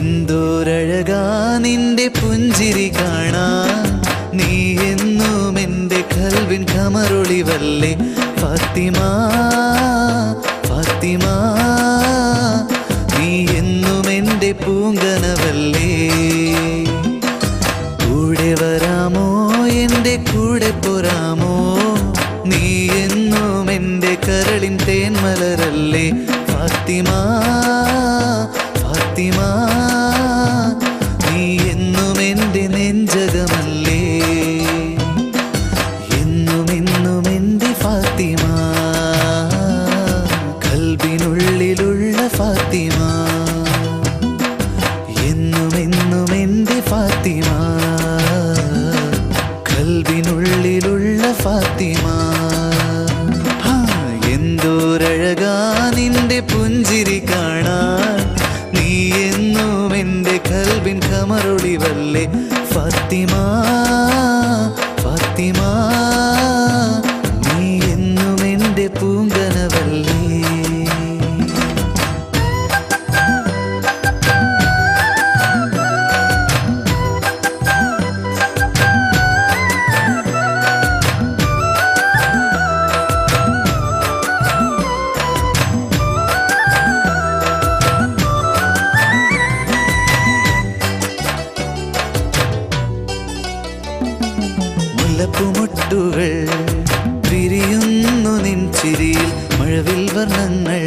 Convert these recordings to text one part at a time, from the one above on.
എന്തോരഴകാ നിന്റെ പുഞ്ചിരി കാണാൻ, നീ എന്നും എൻ്റെ കൽവിൻ കമറൊളിവല്ലേ ഫാത്തിമ ഫാത്തിമ, നീ എന്നും എൻ്റെ പൂങ്കനവല്ലേ. കൂടെ വരാമോ എൻ്റെ കൂടെ പോരാമോ, നീ എന്നും എൻ്റെ കരളിൻ തേന്മലരല്ലേ ഫാത്തിമ ഫാത്തിമ, നീ എന്നും എൻ്റെ നെഞ്ചകമല്ലേ. എന്നും എന്നും എൻ്റെ ഫാത്തിമ, കൽബിനുള്ളിലുള്ള ഫാത്തിമ. എന്നും എന്നും എൻ്റെ ഫാത്തിമ, കൽബിനുള്ളിലുള്ള ഫാത്തിമ. എന്തോരഴകാ നിന്റെ പുഞ്ചിരി കാണാൻ, നീ എന്നും എൻ്റെ കൽബിൻ കമറൊളിവല്ലേ ഫാത്തിമ ഫാത്തിമ, നീ എന്നും എൻ്റെ പൂങ്കനവല്ലേ. മുല്ലപ്പൂമൊട്ടുകൾ വിരിയുന്നു നിൻ ചിരിയിൽ, മഴവിൽ വർണ്ണങ്ങൾ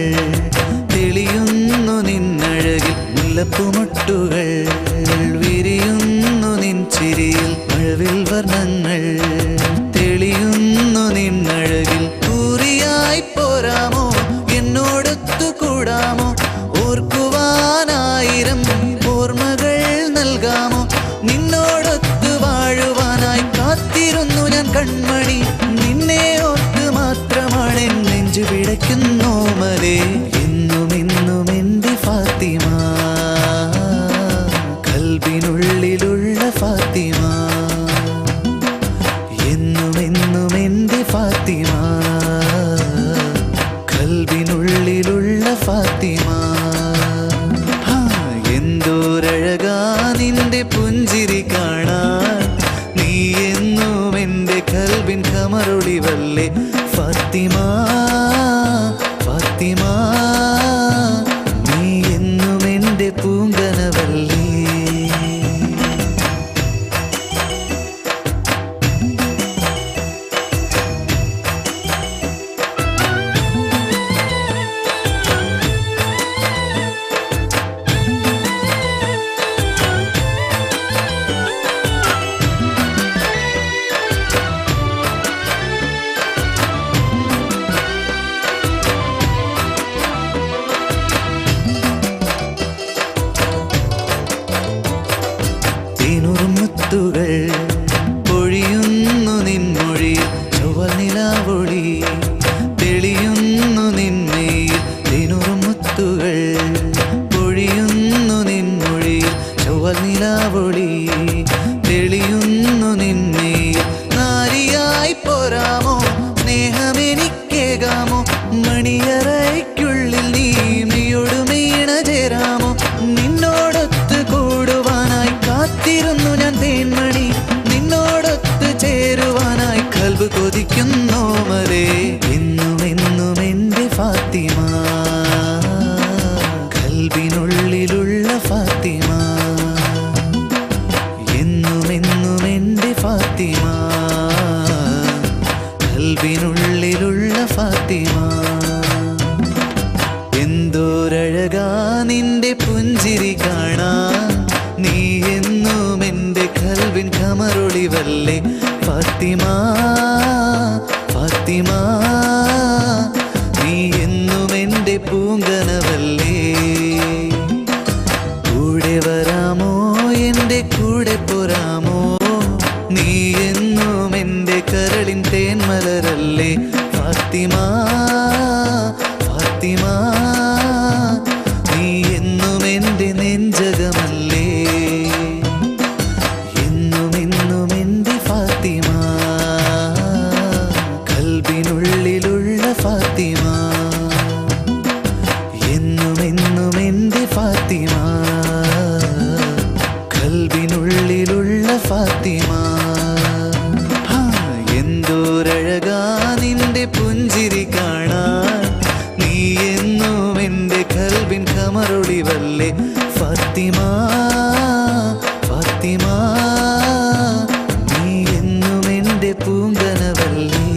തെളിയുന്നു നിന്നഴകിൽ. മുല്ലപ്പൂമൊട്ടുകൾ വിരിയുന്നു നിൻ ചിരിയിൽ, മഴവിൽ വർണ്ണങ്ങൾ തെളിയുന്നു നിന്നഴകിൽ. കൂറിയായി പോരാമോ എന്നോടൊത്തു കൂടാമോ, ഓർക്കുവാനായിരം ഓർമ്മകൾ നൽകാമോ. നിന്നോടൊത്തു വാഴുവാനായി കാത്തിരുന്നു ഞാൻ കൺമണി, നിന്നെ ഓർത്ത് മാത്രമാണ് നെഞ്ചു പിടയ്ക്കുന്നു മലേ. എന്നും എന്നും എൻ്റെ ഫാത്തിമ, കൽബിനുള്ളിലുള്ള ഫാത്തിമ. എന്നും എന്നും എൻ്റെ ഫാത്തിമ, കൽബിനുള്ളിലുള്ള ഫാത്തിമ. എന്തോരഴകാ നിന്റെ പുഞ്ചിരി കാണാൻ, നീ എന്നും എൻ്റെ കൽബിൻ കമറൊളിവല്ലേ ഫാത്തിമ ഫാത്തിമ, നീ എന്നും എൻ്റെ പൂങ്കനവല്ലേ. മുത്തുകൾ പൊഴിയുന്നു നിൻമൊഴിയിൽ, ചൊവ്വനിലാവൊളി തെളിയുന്നു നിന്മയിൽ. മുത്തുകൾ പൊഴിയുന്നു നിൻമൊഴിയിൽ, ചൊവ്വനിലാവൊളി തെളിയുന്നു നിന്മയിൽ. നാരിയായി പോരാമോ സ്നേഹമെനിക്കേകാമോ, മണിയറയ്ക്കുള്ളിൽ നീ മെയ്യോട് മെയ്യണ ചേരാമോ. നിന്നോടൊത്ത് കൂടുവാനായി കാത്തിരുന്നു ഞാൻ തേന്മണി, നിന്നോടൊത്ത് ചേരുവാനായി കൽബ് കൊതിക്കുന്നു മലേ. എന്നും എന്നും എൻ്റെ ഫാത്തിമ, കൽബിനുള്ളിലുള്ള ഫാത്തിമ. എന്നും എന്നും എൻ്റെ ഫാത്തിമ, കൽബിനുള്ളിലുള്ള ഫാത്തിമ. എന്തോരഴകാ നിന്റെ പുഞ്ചിരി കാണാൻ, നീ എന്നും എൻ്റെ കൽവിൻ കമറൊളിവല്ലേ ഫാത്തിമ ഫാത്തിമ, നീ എന്നും എൻ്റെ പൂങ്കനവല്ലേ. കൂടെ വരാമോ എൻ്റെ കൂടെ പോരാമോ, നീ എന്നും എൻ്റെ കരളിൻ തേന്മലരല്ലേ ഫാത്തിമ ഫാത്തിമ, നീ എന്നും എൻ്റെ നെഞ്ചകമല്ലേ. എന്നും എന്നും എൻ്റെ ഫാത്തിമ, കൽബിനുള്ളിലുള്ള ഫാത്തിമ. എന്നും എന്നും എൻ്റെ ഫാത്തിമ. ഫാത്തിമ. എന്തോരഴകാ നിന്റെ പുഞ്ചിരി